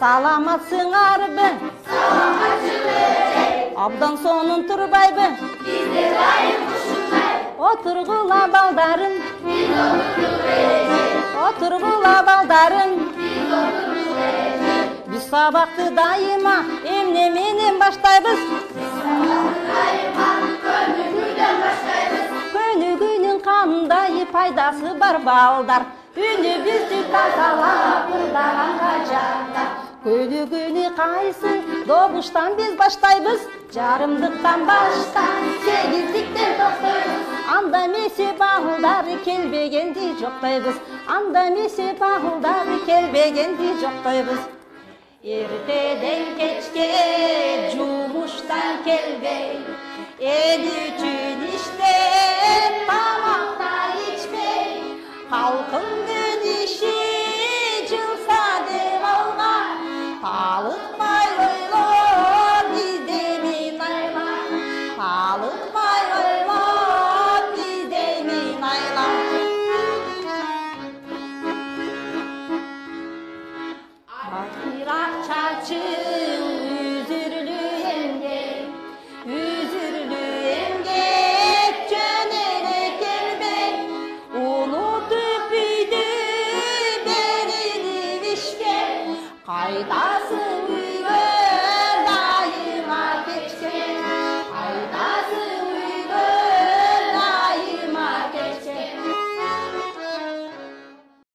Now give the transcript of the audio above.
Саламатсыңарбы? Абдан сонун турбайбы? Бизде дайым ушундай. Отургула балдарым. Биз отургула балдарым. Биз сабакты дайыма эмне менен баштайбыз? Көнүгүнүн кандай пайдасы бар балдар? Үнүбүздү тазалап ырдаганга жакта. Көнүгүнү кайсы добуштан биз баштайбыз? Жарымдыктан баштап, сегиздиктен токтойбуз. Анда месе балдары келбегенди жоктойбуз. Анда месе балдары келбегенди жоктойбуз. Эртеден кечке жумуштан келбей, эл үчүн иштеп, тамакта ичпей, халкымдын иши жылса деп алган, талыкпай ойло бизде мин айла, талыкпай ойло бизде мин айла. Акырак чачың үзүрлүү эмгек жөнеле келбей, унутуп үйдү берилип ишке, кайтасың